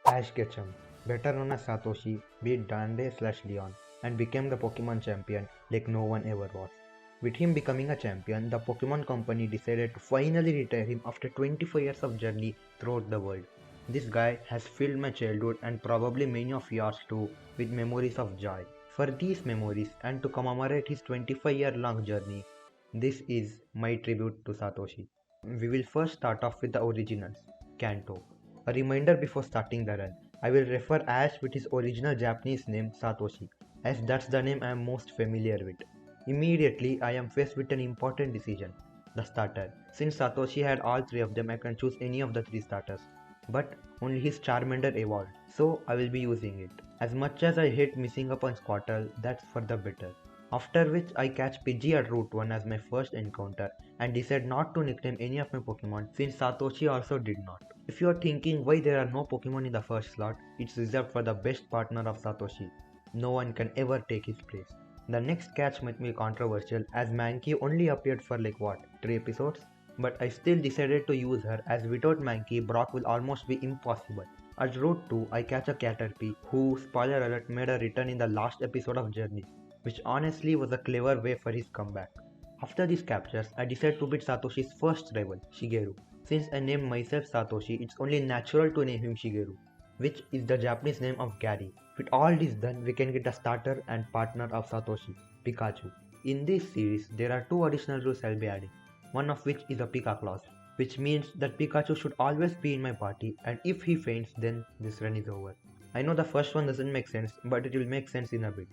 Ash Ketchum, better known as Satoshi, beat Dande/Leon and became the Pokemon champion like no one ever was. With him becoming a champion, the Pokemon Company decided to finally retire him after 25 years of journey throughout the world. This guy has filled my childhood and probably many of yours too with memories of joy. For these memories and to commemorate his 25-year-long journey, this is my tribute to Satoshi. We will first start off with the originals, Kanto. A reminder before starting the run, I will refer Ash with his original Japanese name Satoshi, as that's the name I am most familiar with. Immediately, I am faced with an important decision, the starter. Since Satoshi had all three of them, I can choose any of the three starters. But only his Charmander evolved, so I will be using it. As much as I hate missing up on Squirtle, that's for the better. After which I catch Pidgey at Route 1 as my first encounter and decide not to nickname any of my Pokemon since Satoshi also did not. If you are thinking why there are no Pokemon in the first slot, it's reserved for the best partner of Satoshi. No one can ever take his place. The next catch might be controversial as Mankey only appeared for 3 episodes? But I still decided to use her as without Mankey Brock will almost be impossible. At Route 2 I catch a Caterpie who, spoiler alert, made a return in the last episode of Journey, which honestly was a clever way for his comeback. After these captures, I decided to beat Satoshi's first rival, Shigeru. Since I named myself Satoshi, it's only natural to name him Shigeru, which is the Japanese name of Gary. With all this done, we can get a starter and partner of Satoshi, Pikachu. In this series, there are two additional rules I'll be adding, one of which is a Pika clause, which means that Pikachu should always be in my party, and if he faints, then this run is over. I know the first one doesn't make sense, but it will make sense in a bit.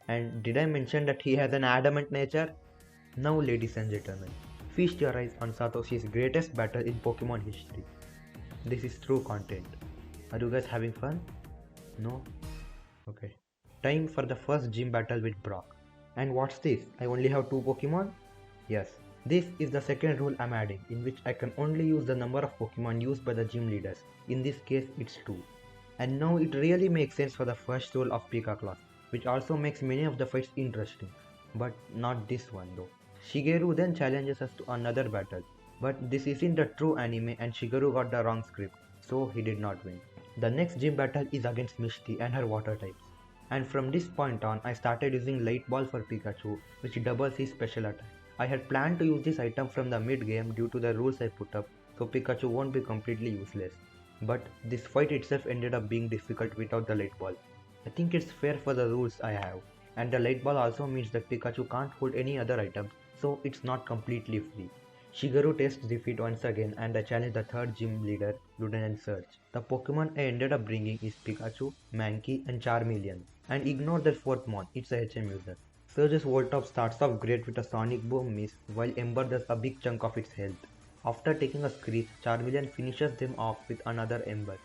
And did I mention that he has an adamant nature? Now ladies and gentlemen, feast your eyes on Satoshi's greatest battle in Pokemon history. This is true content. Are you guys having fun? No? Okay. Time for the first gym battle with Brock. And what's this? I only have 2 Pokemon? Yes. This is the second rule I'm adding, in which I can only use the number of Pokemon used by the gym leaders. In this case, it's 2. And now it really makes sense for the first rule of Pika class, which also makes many of the fights interesting. But not this one though. Shigeru then challenges us to another battle. But this isn't a true anime and Shigeru got the wrong script, so he did not win. The next gym battle is against Misty and her water types. And from this point on, I started using Light Ball for Pikachu, which doubles his special attack. I had planned to use this item from the mid game due to the rules I put up, so Pikachu won't be completely useless. But this fight itself ended up being difficult without the Light Ball. I think it's fair for the rules I have. And the Light Ball also means that Pikachu can't hold any other items, so it's not completely free. Shigeru tastes defeat once again and I challenge the third gym leader, Lieutenant Surge. The Pokemon I ended up bringing is Pikachu, Mankey and Charmeleon. And ignore that fourth mon, it's a HM user. Surge's Voltop starts off great with a Sonic Boom miss while Ember does a big chunk of its health. After taking a Screech, Charmeleon finishes them off with another Ember.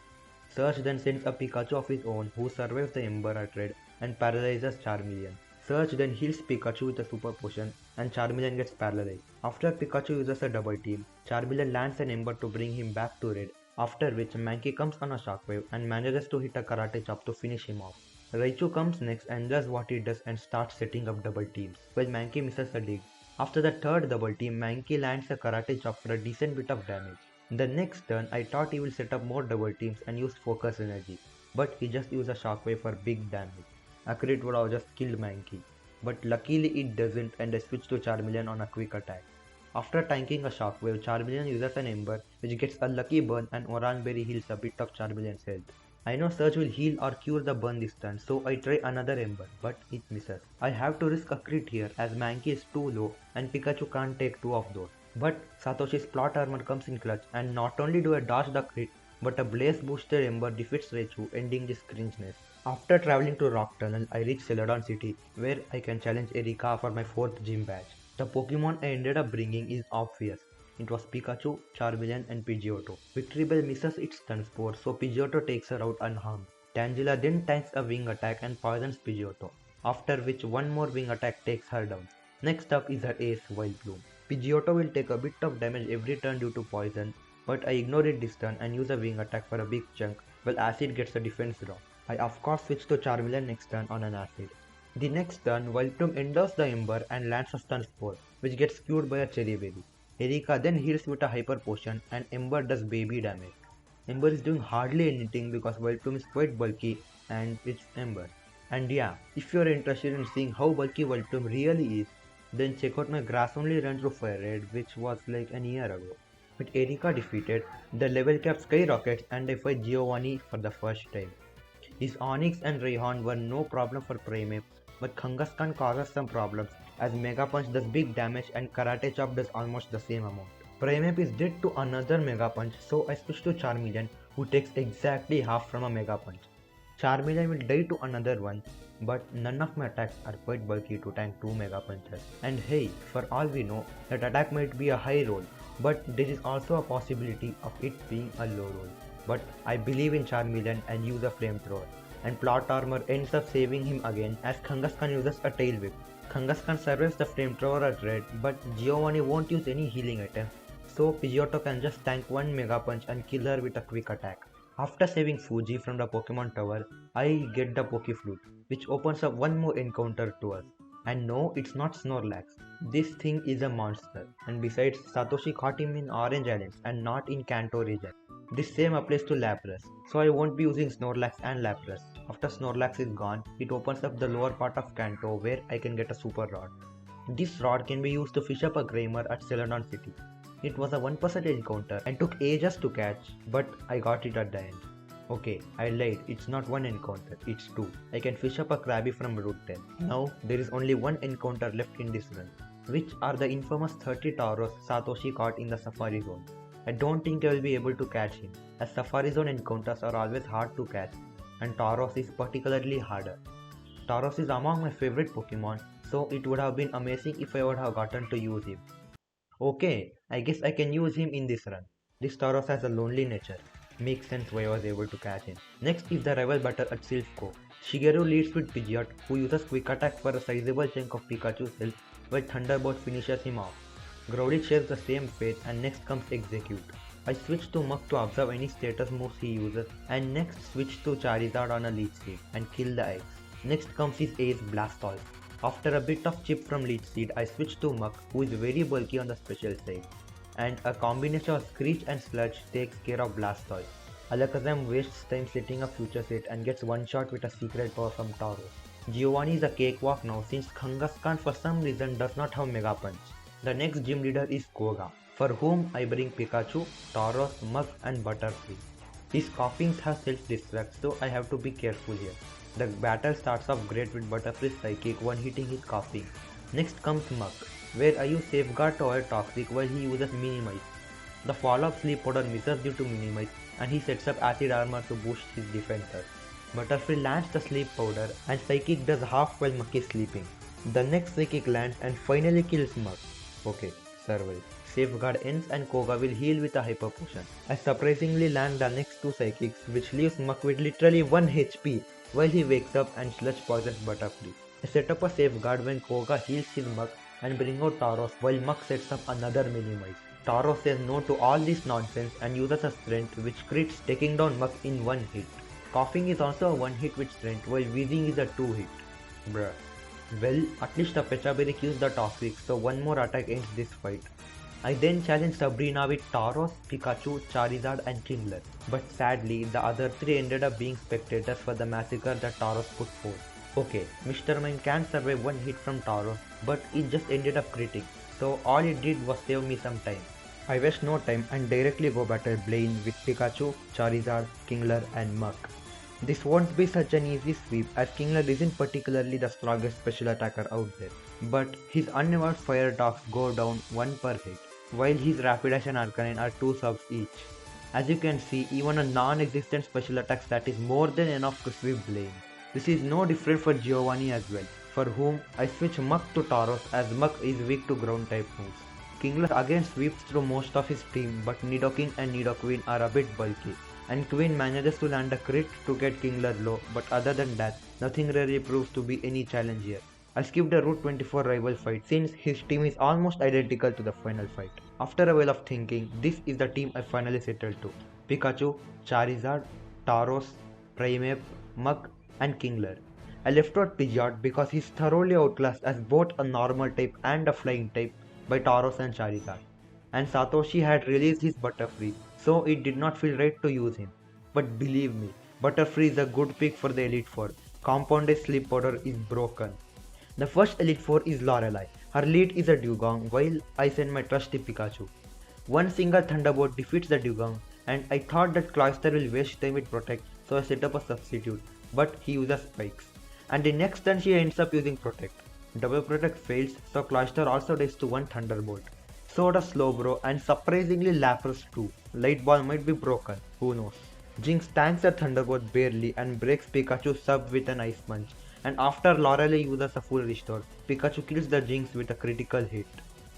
Surge then sends a Pikachu of his own who survives the Ember at red and paralyzes Charmeleon. Surge then heals Pikachu with a super potion and Charmeleon gets paralyzed. After Pikachu uses a double team, Charmeleon lands an Ember to bring him back to red, after which Mankey comes on a shockwave and manages to hit a karate chop to finish him off. Raichu comes next and does what he does and starts setting up double teams, while Mankey misses a dig. After the third double team, Mankey lands a karate chop for a decent bit of damage. The next turn, I thought he will set up more double teams and use focus energy, but he just used a shockwave for big damage. Accurate would have just killed Mankey, but luckily it doesn't and I switch to Charmeleon on a quick attack. After tanking a shockwave, Charmeleon uses an Ember which gets a lucky burn and Oranberry heals a bit of Charmeleon's health. I know Surge will heal or cure the burn this turn, so I try another Ember, but it misses. I have to risk a crit here as Mankey is too low and Pikachu can't take 2 of those. But Satoshi's plot armor comes in clutch and not only do I dodge the crit, but a blaze boosted Ember defeats Raichu, ending this cringeness. After traveling to Rock Tunnel, I reach Celadon City, where I can challenge Erika for my 4th gym badge. The Pokemon I ended up bringing is obvious. It was Pikachu, Charmeleon and Pidgeotto. Victory Bell misses its stun spore, so Pidgeotto takes her out unharmed. Tangela then tanks a wing attack and poisons Pidgeotto, after which one more wing attack takes her down. Next up is her ace, Wildbloom. Pidgeotto will take a bit of damage every turn due to poison, but I ignore it this turn and use a wing attack for a big chunk, while Acid gets a defense drop. I of course switch to Charmeleon next turn on an Acid. The next turn, Wildbloom endures the Ember and lands a Stun Spore, which gets cured by a Cherry Berry. Erika then heals with a Hyper Potion and Ember does baby damage. Ember is doing hardly anything because Voltoom is quite bulky and it's Ember. And yeah, if you're interested in seeing how bulky Voltoom really is, then check out my grass only run through Fire Red, which was like an year ago. With Erika defeated, the level cap skyrockets and I fight Giovanni for the first time. His Onyx and Rayhorn were no problem for Primeape, but Kangaskhan causes some problems as Mega Punch does big damage and Karate Chop does almost the same amount. Primeape is dead to another Mega Punch, so I switch to Charmeleon, who takes exactly half from a Mega Punch. Charmeleon will die to another one, but none of my attacks are quite bulky to tank 2 Mega Punches. And hey, for all we know, that attack might be a high roll, but there is also a possibility of it being a low roll. But I believe in Charmeleon and use a flamethrower, and Plot Armor ends up saving him again as Kangaskhan uses a Tail Whip. Kangaskhan survives the flamethrower at red, but Giovanni won't use any healing item, so Pidgeotto can just tank one Mega Punch and kill her with a quick attack. After saving Fuji from the Pokemon Tower, I get the Pokeflute, which opens up one more encounter to us. And no, it's not Snorlax. This thing is a monster, and besides, Satoshi caught him in Orange Islands and not in Kanto region. This same applies to Lapras, so I won't be using Snorlax and Lapras. After Snorlax is gone, it opens up the lower part of Kanto where I can get a Super Rod. This rod can be used to fish up a Grimer at Celadon City. It was a 1% encounter and took ages to catch, but I got it at the end. Okay, I lied, it's not one encounter, it's two. I can fish up a Krabby from Route 10. Now, there is only one encounter left in this run, which are the infamous 30 Tauros Satoshi caught in the Safari Zone. I don't think I will be able to catch him, as Safari Zone encounters are always hard to catch, and Tauros is particularly harder. Tauros is among my favorite Pokemon, so it would have been amazing if I would have gotten to use him. Okay, I guess I can use him in this run. This Tauros has a lonely nature. Makes sense why I was able to catch him. Next is the rival battle at Silphco. Shigeru leads with Pidgeot, who uses Quick Attack for a sizable chunk of Pikachu's health, while Thunderbolt finishes him off. Growlithe shares the same fate, and next comes Execute. I switch to Muk to observe any status moves he uses, and next switch to Charizard on a Leech Seed and kill the eggs. Next comes his ace Blastoise. After a bit of chip from Leech Seed, I switch to Muk, who is very bulky on the special side, and a combination of Screech and Sludge takes care of Blastoise. Alakazam wastes time setting up Future Set and gets one shot with a secret power from Tauros. Giovanni is a cakewalk now since Kangaskhan for some reason does not have Mega Punch. The next gym leader is Koga, for whom I bring Pikachu, Tauros, Muk and Butterfree. His coughings have self-destruct, so I have to be careful here. The battle starts off great with Butterfree's Psychic one-hitting his coughing. Next comes Muk, where I use Safeguard to avoid Toxic while he uses Minimize. The follow-up Sleep Powder misses due to Minimize, and he sets up Acid Armor to boost his defenses. Butterfree lands the Sleep Powder and Psychic does half while Muk is sleeping. The next Psychic lands and finally kills Muk. Okay, survive. Safeguard ends and Koga will heal with a Hyper Potion. I surprisingly land the next two Psychics, which leaves Muk with literally 1 HP while he wakes up and Sludge poisons Butterfree. I set up a Safeguard when Koga heals his Muk and bring out Tauros while Muk sets up another Minimize. Tauros says no to all this nonsense and uses a Strength which crits taking down Muk in one hit. Coughing is also a one hit with Strength while Wheezing is a 2 hit. Bruh. Well, at least the Pechaberry kills the Toxic, so one more attack ends this fight. I then challenge Sabrina with Tauros, Pikachu, Charizard and Kingler, but sadly the other three ended up being spectators for the massacre that Tauros put forth. Okay, Mr. Mime can survive one hit from Tauros, but it just ended up critting, so all it did was save me some time. I waste no time and directly go battle Blaine with Pikachu, Charizard, Kingler and Muk. This won't be such an easy sweep as Kingler isn't particularly the strongest special attacker out there, but his unevolved fire dogs go down 1 per hit, while his Rapidash and Arcanine are 2 subs each. As you can see, even a non-existent special attack stat is more than enough to sweep Blaine. This is no different for Giovanni as well, for whom I switch Muk to Tauros as Muk is weak to ground type moves. Kingler again sweeps through most of his team, but Nidoking and Nidoqueen are a bit bulky, and Queen manages to land a crit to get Kingler low, but other than that, nothing really proves to be any challenge here. I skipped the Route 24 rival fight since his team is almost identical to the final fight. After a while of thinking, this is the team I finally settled to. Pikachu, Charizard, Tauros, Primeape, Muk and Kingler. I left out Pidgeot because he's thoroughly outclassed as both a normal type and a flying type by Tauros and Charizard. And Satoshi had released his Butterfree, so it did not feel right to use him. But believe me, Butterfree is a good pick for the Elite Four. Compounded Sleep Powder is broken. The first Elite Four is Lorelei. Her lead is a Dugong, while I send my trusty Pikachu. One single Thunderbolt defeats the Dugong, and I thought that Cloyster will waste time with Protect, so I set up a substitute, but he uses Spikes. And the next turn she ends up using Protect. Double Protect fails, so Cloyster also dies to one Thunderbolt. So does Slowbro and surprisingly Lapras too. Light Ball might be broken, who knows. Jinx tanks a Thunderbolt barely and breaks Pikachu's sub with an Ice Punch. And after Lorelei uses a full restore, Pikachu kills the Jinx with a critical hit.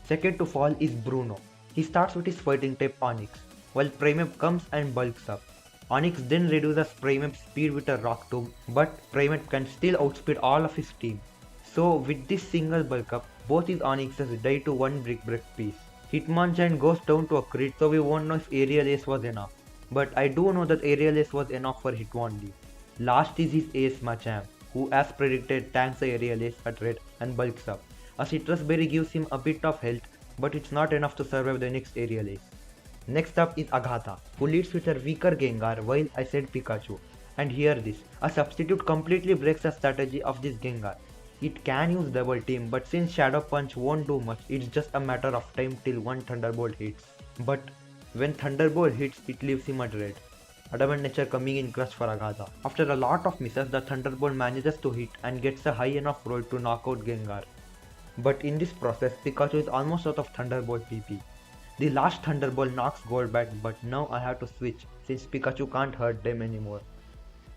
Second to fall is Bruno. He starts with his fighting type Onix, while Primeape comes and bulks up. Onix then reduces Primeape's speed with a Rock Tomb, but Primeape can still outspeed all of his team. So with this single bulk up, both his Onixes die to one Brick Break piece. Hitmonchan goes down to a crit, so we won't know if Aerial Ace was enough. But I do know that Aerial Ace was enough for Hitmonlee. Last is his Ace Machamp, who as predicted tanks the Aerial Ace at red and bulks up. A Citrus Berry gives him a bit of health, but it's not enough to survive the next Aerial Ace. Next up is Agatha, who leads with her weaker Gengar while I said Pikachu. And hear this, a substitute completely breaks the strategy of this Gengar. It can use double team, but since Shadow Punch won't do much, it's just a matter of time till one Thunderbolt hits. But when Thunderbolt hits, it leaves him at red. Adamant Nature coming in clutch for Agatha. After a lot of misses, the Thunderbolt manages to hit and gets a high enough roll to knock out Gengar. But in this process, Pikachu is almost out of Thunderbolt PP. The last Thunderbolt knocks Gold back, but now I have to switch since Pikachu can't hurt them anymore.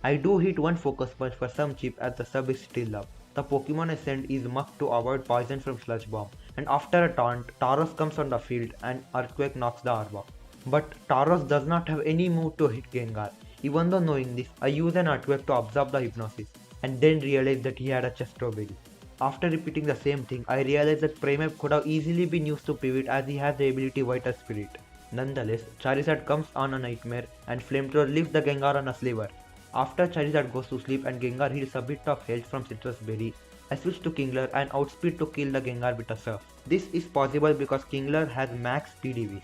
I do hit one Focus Punch for some chip as the sub is still up. The Pokemon I send is Muck to avoid poison from Sludge Bomb, and after a taunt, Tauros comes on the field and Earthquake knocks the Arbok. But Tauros does not have any move to hit Gengar. Even though knowing this, I use an Earthquake to absorb the Hypnosis, and then realize that he had a Chesto Berry. After repeating the same thing, I realized that Primeape could have easily been used to pivot as he has the ability Vital Spirit. Nonetheless, Charizard comes on a Nightmare and Flamethrower leaves the Gengar on a Sliver. After Charizard goes to sleep and Gengar heals a bit of health from Citrus Berry, I switch to Kingler and outspeed to kill the Gengar with a Surf. This is possible because Kingler has max PDVs.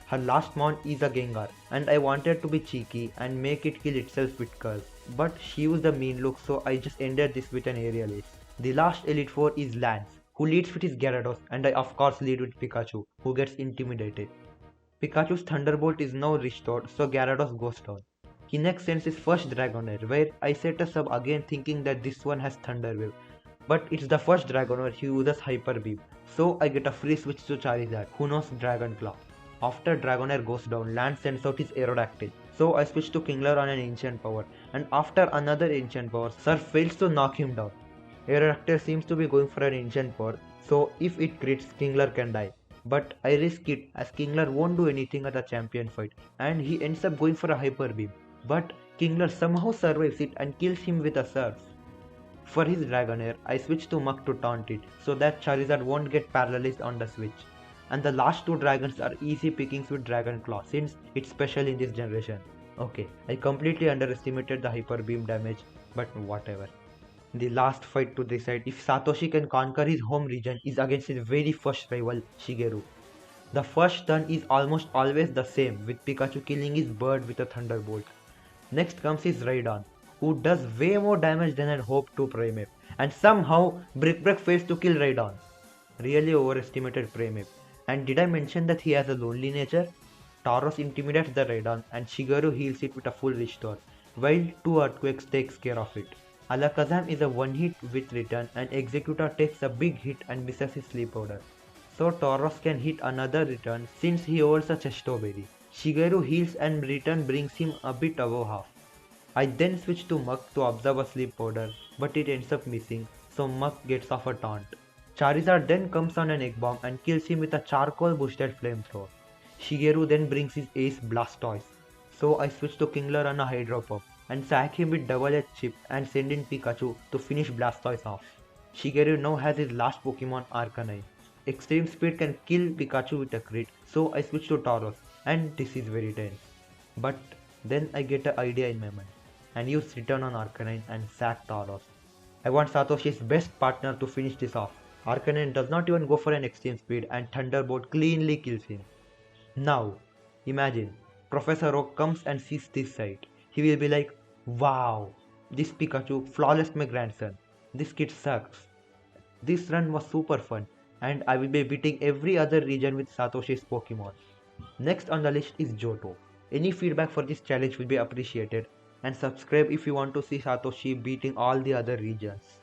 Her last mount is a Gengar, and I wanted to be cheeky and make it kill itself with Curse. But she used a mean look, so I just ended this with an Aerial Ace. The last Elite Four is Lance, who leads with his Gyarados, and I of course lead with Pikachu, who gets intimidated. Pikachu's Thunderbolt is now restored, so Gyarados goes down. He next sends his first Dragonair, where I set us up again thinking that this one has Thunder Wave. But it's the first Dragonair, he uses Hyper Beam, so I get a free switch to Charizard, who knows Dragon Claw. After Dragonair goes down, Lance sends out his Aerodactyl, so I switch to Kingler on an Ancient Power, and after another Ancient Power, Surf fails to knock him down. Aerodactyl seems to be going for an Ancient Power, so if it crits, Kingler can die. But I risk it as Kingler won't do anything at the champion fight, and he ends up going for a Hyper Beam. But Kingler somehow survives it and kills him with a Surf. For his Dragonair, I switch to Muk to taunt it, so that Charizard won't get paralyzed on the switch. And the last two dragons are easy pickings with Dragon Claw since it's special in this generation. Okay, I completely underestimated the Hyper Beam damage, but whatever. The last fight to decide if Satoshi can conquer his home region is against his very first rival, Shigeru. The first turn is almost always the same, with Pikachu killing his bird with a Thunderbolt. Next comes his Raidon, who does way more damage than I'd hoped to Primeape, and somehow Brick Break fails to kill Raidon. Really overestimated Primeape. And did I mention that he has a lonely nature? Tauros intimidates the Raidon and Shigeru heals it with a full restore, while two Earthquakes takes care of it. Alakazam is a one hit with return and Executor takes a big hit and misses his Sleep Powder. So Tauros can hit another return since he holds a Chesto Berry. Shigeru heals and return brings him a bit above half. I then switch to Muk to absorb a Sleep Powder, but it ends up missing, so Muk gets off a taunt. Charizard then comes on an Egg Bomb and kills him with a charcoal boosted flamethrower. Shigeru then brings his ace Blastoise, so I switch to Kingler on a Hydro Pump and sack him with double edge chip and send in Pikachu to finish Blastoise off. Shigeru now has his last Pokemon Arcanine. Extreme Speed can kill Pikachu with a crit, so I switch to Tauros, and this is very tense. But then I get an idea in my mind and use Return on Arcanine and sack Tauros. I want Satoshi's best partner to finish this off. Arcanine does not even go for an extreme speed and Thunderbolt cleanly kills him. Now, imagine, Professor Oak comes and sees this sight, he will be like, wow, this Pikachu flawless my grandson. This kid sucks. This run was super fun, and I will be beating every other region with Satoshi's Pokemon. Next on the list is Johto. Any feedback for this challenge will be appreciated, and subscribe if you want to see Satoshi beating all the other regions.